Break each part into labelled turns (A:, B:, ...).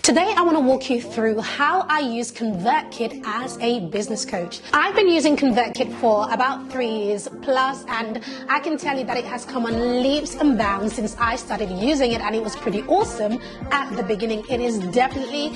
A: Today, I want to walk you through how I use Convertkit as a business coach. I've been using Convertkit for about 3 years plus, and I can tell you that it has come on leaps and bounds since I started using it, and it was pretty awesome at the beginning. It is definitely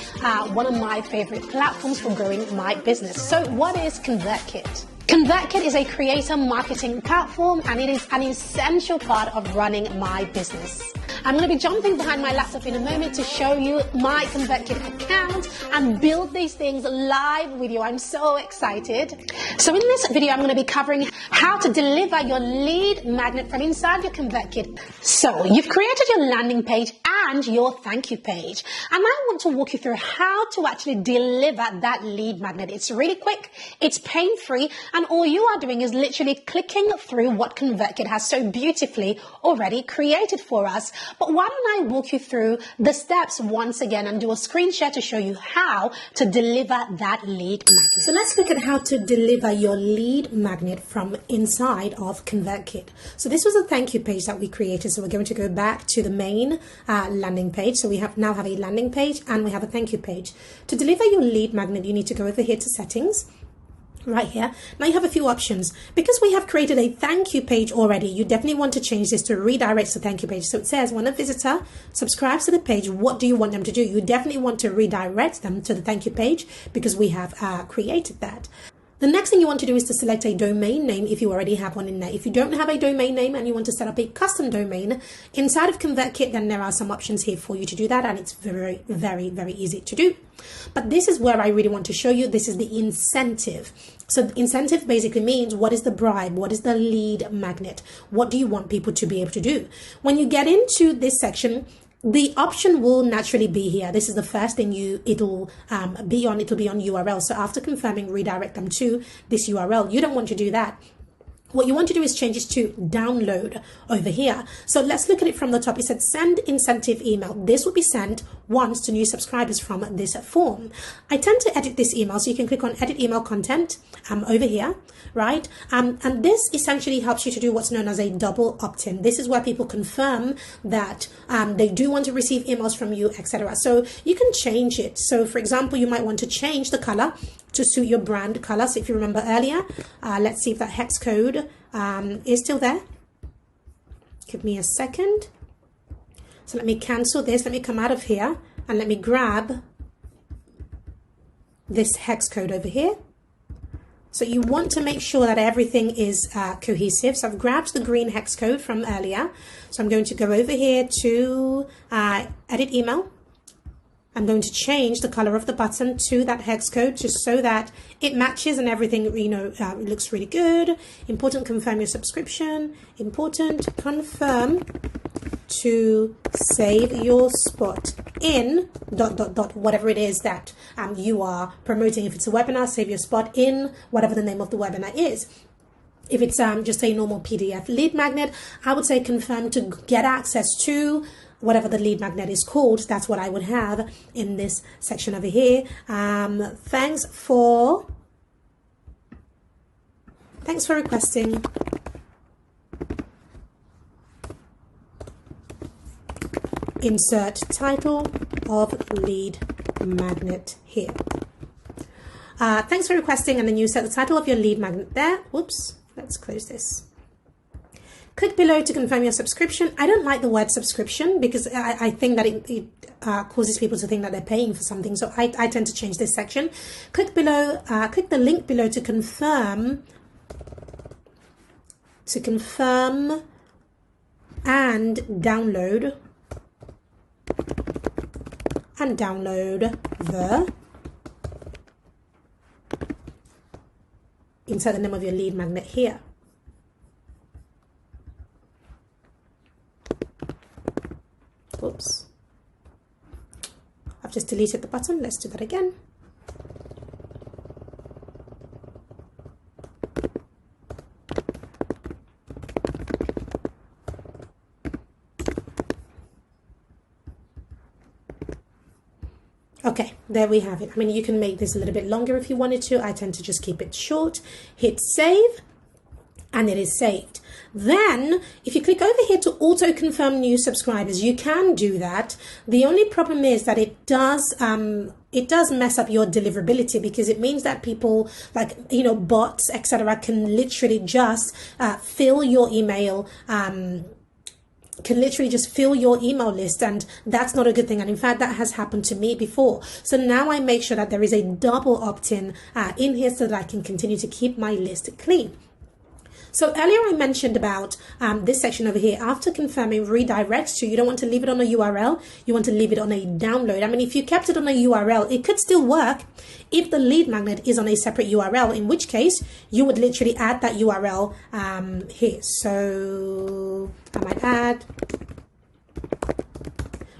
A: one of my favorite platforms for growing my business. So what is Convertkit? Convertkit is a creator marketing platform, and it is an essential part of running my business. I'm going to be jumping behind my laptop in a moment to show you my Convertkit account and build these things live with you. I'm so excited. So in this video, I'm going to be covering how to deliver your lead magnet from inside your Convertkit. So you've created your landing page and your thank you page, and I want to walk you through how to actually deliver that lead magnet. It's really quick, it's pain-free, and all you are doing is literally clicking through what Convertkit has so beautifully already created for us. But why don't I walk you through the steps once again and do a screen share to show you how to deliver that lead magnet. So let's look at how to deliver your lead magnet from inside of Convertkit. So this was a thank you page that we created. So we're going to go back to the main landing page. So we now have a landing page and we have a thank you page. To deliver your lead magnet, you need to go over here to settings. Right here. Now you have a few options. Because we have created a thank you page already, you definitely want to change this to redirect to thank you page. So it says when a visitor subscribes to the page, what do you want them to do? You definitely want to redirect them to the thank you page because we have created that. The next thing you want to do is to select a domain name if you already have one in there. If you don't have a domain name and you want to set up a custom domain inside of Convertkit, then there are some options here for you to do that, and it's very, very, very easy to do. But this is where I really want to show you. This is the incentive. So the incentive basically means what is the bribe? What is the lead magnet? What do you want people to be able to do? When you get into this section, the option will naturally be here. This is the first thing it'll be on URL. So after confirming, redirect them to this URL. You don't want to do that. What you want to do is change it to download over here. So let's look at it from the top. It said send incentive email. This will be sent once to new subscribers from this form. I tend to edit this email, so you can click on edit email content over here, right? And this essentially helps you to do what's known as a double opt-in. This is where people confirm that they do want to receive emails from you, etc. So you can change it. So for example, you might want to change the color to suit your brand color. So if you remember earlier, let's see if that hex code is still there. Give me a second. So let me cancel this. Let me come out of here and let me grab this hex code over here. So you want to make sure that everything is cohesive. So I've grabbed the green hex code from earlier. So I'm going to go over here to edit email. I'm going to change the color of the button to that hex code just so that it matches and everything, it looks really good. Important, confirm your subscription. Important, confirm to save your spot in ... whatever it is that you are promoting. If it's a webinar, save your spot in whatever the name of the webinar is. If it's just a normal PDF lead magnet, I would say confirm to get access to whatever the lead magnet is called. That's what I would have in this section over here. Thanks for requesting insert title of lead magnet here. Thanks for requesting, and then you set the title of your lead magnet there. Whoops, let's close this. Click below to confirm your subscription. I don't like the word subscription because I think that it causes people to think that they're paying for something. So I tend to change this section. Click below, click the link below to confirm and download the insert the name of your lead magnet here. Oops, I've just deleted the button. Let's do that again. Okay, there we have it. I mean, you can make this a little bit longer if you wanted to. I tend to just keep it short. Hit save. and it is saved. Then if you click over here to auto confirm new subscribers, you can do that. The only problem is that it does mess up your deliverability, because it means that people like, you know, bots, etc., can literally just fill your email list, and that's not a good thing. And in fact, that has happened to me before. So now I make sure that there is a double opt-in in here so that I can continue to keep my list clean. So earlier I mentioned about this section over here. After confirming, redirects to, you don't want to leave it on a URL, you want to leave it on a download. I mean, if you kept it on a URL, it could still work if the lead magnet is on a separate URL, in which case you would literally add that URL here. So I might add,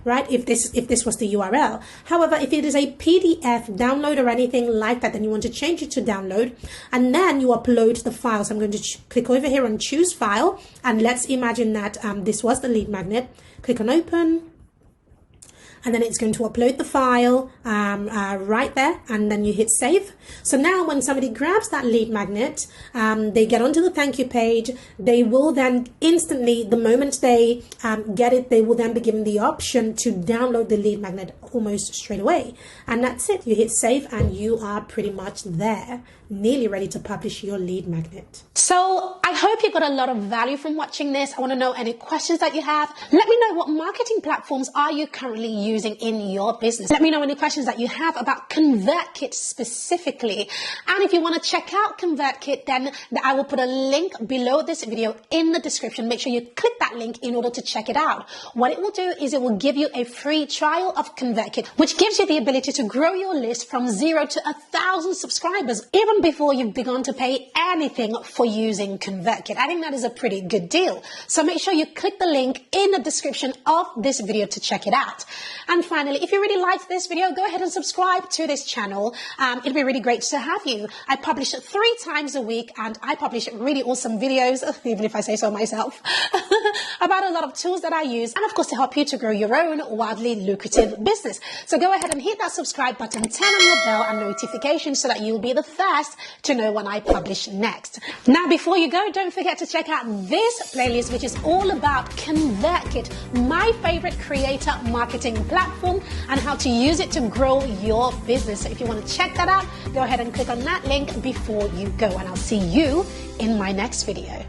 A: right, if this was the URL. However, if it is a PDF download or anything like that, then you want to change it to download, and then you upload the file. So I'm going to click over here and choose file, and let's imagine that this was the lead magnet. Click on open, and then it's going to upload the file right there, and then you hit save. So now when somebody grabs that lead magnet, they get onto the thank you page, they will then instantly, the moment they get it, they will then be given the option to download the lead magnet almost straight away. And that's it. You hit save and you are pretty much there, nearly ready to publish your lead magnet. So I hope you got a lot of value from watching this. I want to know any questions that you have. Let me know, what marketing platforms are you currently using in your business? Let me know any questions that you have about Convertkit specifically. And if you want to check out Convertkit, then I will put a link below this video in the description. Make sure you click that link in order to check it out. What it will do is it will give you a free trial of Convertkit, which gives you the ability to grow your list from 0 to 1,000 subscribers, even before you've begun to pay anything for using Convertkit. I think that is a pretty good deal. So make sure you click the link in the description of this video to check it out. And finally, if you really liked this video, go ahead and subscribe to this channel. It'd be really great to have you. I publish 3 times a week, and I publish really awesome videos, even if I say so myself, about a lot of tools that I use, and of course to help you to grow your own wildly lucrative business. So go ahead and hit that subscribe button, turn on your bell and notifications so that you'll be the first to know when I publish next. Now, before you go, don't forget to check out this playlist, which is all about Convertkit, my favorite creator marketing platform, and how to use it to grow your business. So if you want to check that out, go ahead and click on that link before you go, and I'll see you in my next video.